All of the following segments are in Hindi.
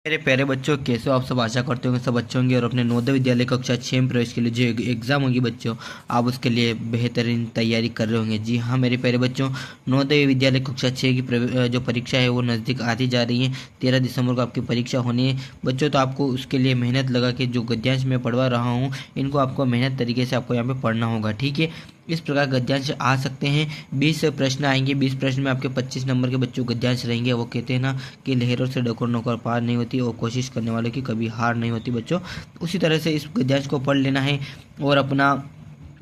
मेरे प्यारे बच्चों, कैसे हो आप सब। आशा करते होंगे सब अच्छे होंगे और अपने नवोदय विद्यालय कक्षा 6 में प्रवेश के लिए जो एग्ज़ाम होगी बच्चों, आप उसके लिए बेहतरीन तैयारी कर रहे होंगे। जी हाँ मेरे प्यारे बच्चों, नवोदय विद्यालय कक्षा 6 की जो परीक्षा है वो नज़दीक आती जा रही है। 13 दिसंबर को आपकी परीक्षा होनी है बच्चों। तो आपको उसके लिए मेहनत लगा के जो गद्यांश मैं पढ़वा रहा हूँ, इनको आपको मेहनत तरीके से आपको यहाँ पर पढ़ना होगा, ठीक है। इस प्रकार गद्यांश आ सकते हैं। 20 प्रश्न आएंगे। 20 प्रश्न में आपके 25 नंबर के बच्चों गद्यांश रहेंगे। वो कहते हैं ना कि लहरों से डकर नौकर पार नहीं होती और कोशिश करने वालों की कभी हार नहीं होती बच्चों। उसी तरह से इस गद्यांश को पढ़ लेना है। और अपना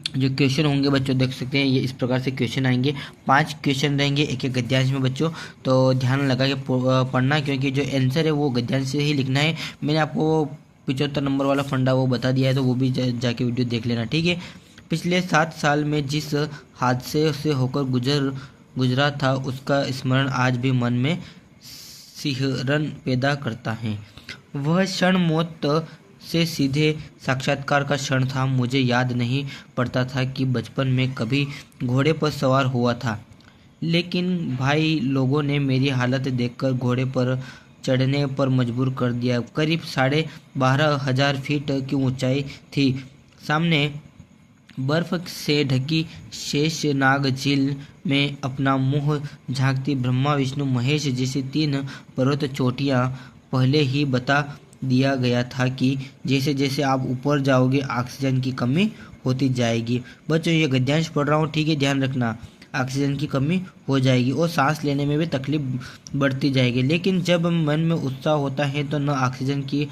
जो क्वेश्चन होंगे बच्चों देख सकते हैं, ये इस प्रकार से क्वेश्चन आएंगे। 5 क्वेश्चन रहेंगे एक एक गद्यांश में बच्चों। तो ध्यान लगा के पढ़ना, क्योंकि जो आंसर है वो गद्यांश से ही लिखना है। मैंने आपको 75 नंबर वाला फंडा वो बता दिया है, तो वो भी जाके वीडियो देख लेना, ठीक है। पिछले 7 साल में जिस हादसे से होकर गुजरा था, उसका स्मरण आज भी मन में सिहरन पैदा करता है। वह क्षण मौत से सीधे साक्षात्कार का क्षण था। मुझे याद नहीं पड़ता था कि बचपन में कभी घोड़े पर सवार हुआ था, लेकिन भाई लोगों ने मेरी हालत देखकर घोड़े पर चढ़ने पर मजबूर कर दिया। करीब 12,500 फीट की ऊंचाई थी। सामने बर्फ से ढकी शेषनाग झील में अपना मुंह झांकती ब्रह्मा विष्णु महेश जैसी 3 पर्वत चोटियां। पहले ही बता दिया गया था कि जैसे जैसे आप ऊपर जाओगे ऑक्सीजन की कमी होती जाएगी। बच्चों ये गद्यांश पढ़ रहा हूँ, ठीक है, ध्यान रखना। ऑक्सीजन की कमी हो जाएगी और सांस लेने में भी तकलीफ बढ़ती जाएगी। लेकिन जब मन में उत्साह होता है तो न ऑक्सीजन की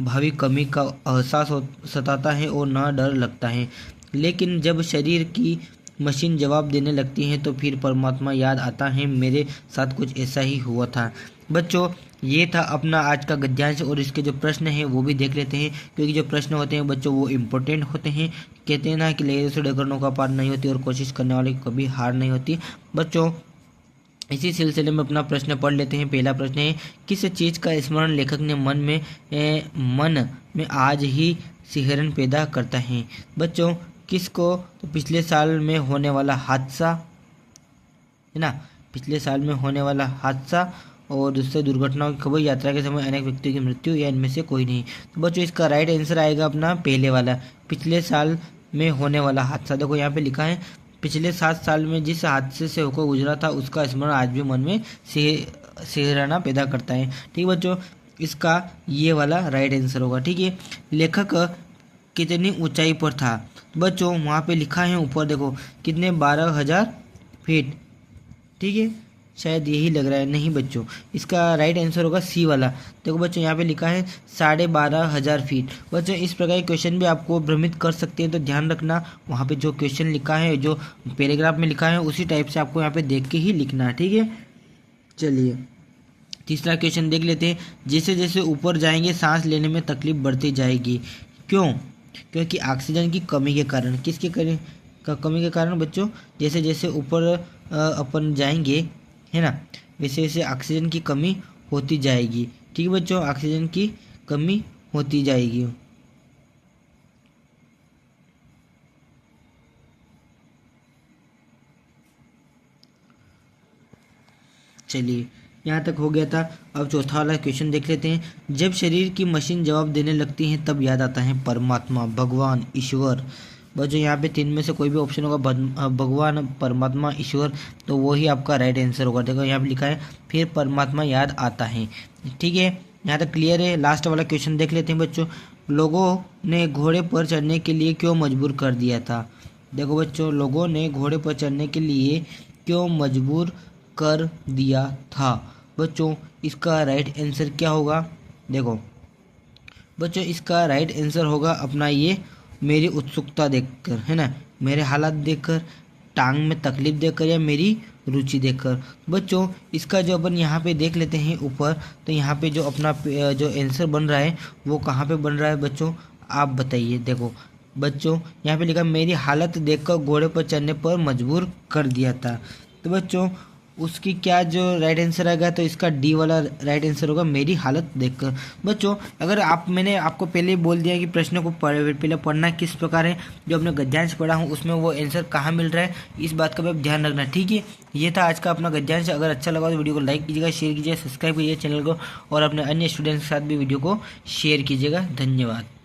भावी कमी का एहसास सताता है और न डर लगता है। लेकिन जब शरीर की मशीन जवाब देने लगती है तो फिर परमात्मा याद आता है। मेरे साथ कुछ ऐसा ही हुआ था बच्चों। ये था अपना आज का गद्यांश और इसके जो प्रश्न हैं वो भी देख लेते हैं, क्योंकि जो प्रश्न होते हैं बच्चों वो इम्पोर्टेंट होते हैं। कहते हैं ना कि लहरों से डकर नौका पार नहीं होती और कोशिश करने वाले की कभी हार नहीं होती बच्चों। इसी सिलसिले में अपना प्रश्न पढ़ लेते हैं। पहला प्रश्न है, किस चीज़ का स्मरण लेखक ने मन में आज ही सिहरन पैदा करता है बच्चों। किसको? तो पिछले साल में होने वाला हादसा है ना, पिछले साल में होने वाला हादसा और दूसरे दुर्घटनाओं की खबर, यात्रा के समय अनेक व्यक्तियों की मृत्यु, या इनमें से कोई नहीं। तो बच्चों इसका राइट आंसर आएगा अपना पहले वाला, पिछले साल में होने वाला हादसा। देखो यहाँ पे लिखा है पिछले 7 साल में जिस हादसे से होकर गुजरा था, उसका स्मरण आज भी मन में सिहराना पैदा करता है। ठीक बच्चों, इसका ये वाला राइट आंसर होगा, ठीक है। लेखक कितनी ऊंचाई पर था बच्चों? वहाँ पे लिखा है ऊपर देखो कितने, 12,000 फीट, ठीक है। शायद यही लग रहा है, नहीं बच्चों, इसका राइट आंसर होगा सी वाला। देखो बच्चों यहाँ पे लिखा है 12,500 फीट। बच्चों इस प्रकार के क्वेश्चन भी आपको भ्रमित कर सकते हैं, तो ध्यान रखना वहाँ पे जो क्वेश्चन लिखा है, जो पैराग्राफ में लिखा है, उसी टाइप से आपको यहाँ पे देख के ही लिखना है, ठीक है। चलिए तीसरा क्वेश्चन देख लेते हैं। जैसे जैसे ऊपर जाएंगे सांस लेने में तकलीफ बढ़ती जाएगी, क्यों? क्योंकि ऑक्सीजन की कमी के कारण। किसके कमी के कारण बच्चों? जैसे जैसे ऊपर अपन जाएंगे है ना, वैसे वैसे ऑक्सीजन की कमी होती जाएगी, ठीक है बच्चों, ऑक्सीजन की कमी होती जाएगी। चलिए यहाँ तक हो गया था। अब चौथा वाला क्वेश्चन देख लेते हैं। जब शरीर की मशीन जवाब देने लगती है तब याद आता है परमात्मा, भगवान, ईश्वर। बच्चों यहाँ पे 3 में से कोई भी ऑप्शन होगा, भगवान, परमात्मा, ईश्वर, तो वो ही आपका राइट आंसर होगा। देखो यहाँ पे लिखा है फिर परमात्मा याद आता है, ठीक है। यहाँ तक क्लियर है। लास्ट वाला क्वेश्चन देख लेते हैं बच्चों। लोगों ने घोड़े पर चढ़ने के लिए क्यों मजबूर कर दिया था? देखो बच्चों, लोगों ने घोड़े पर चढ़ने के लिए क्यों मजबूर कर दिया था बच्चों? इसका राइट आंसर क्या होगा? देखो बच्चों, इसका राइट आंसर होगा अपना ये, मेरी उत्सुकता देखकर, है ना, मेरे हालात देखकर, टांग में तकलीफ देखकर, या मेरी रुचि देखकर। बच्चों इसका जो अपन यहाँ पे देख लेते हैं ऊपर, तो यहाँ पे जो अपना जो आंसर बन रहा है वो कहाँ पे बन रहा है बच्चों, आप बताइए। देखो बच्चों यहाँ पे लिखा मेरी हालत देखकर घोड़े पर चढ़ने पर मजबूर कर दिया था। तो बच्चों उसकी क्या जो राइट आंसर आएगा, तो इसका डी वाला राइट आंसर होगा, मेरी हालत देखकर। बच्चों अगर मैंने आपको पहले ही बोल दिया कि प्रश्नों को पहले पढ़ना किस प्रकार है, जो अपने गद्यांश पढ़ा हूँ उसमें वो आंसर कहाँ मिल रहा है, इस बात का भी आप ध्यान रखना, ठीक है। ये था आज का अपना गद्यांश। अगर अच्छा लगा तो वीडियो को लाइक कीजिएगा, शेयर कीजिएगा, सब्सक्राइब कीजिएगा चैनल को, और अपने अन्य स्टूडेंट्स के साथ भी वीडियो को शेयर कीजिएगा। धन्यवाद।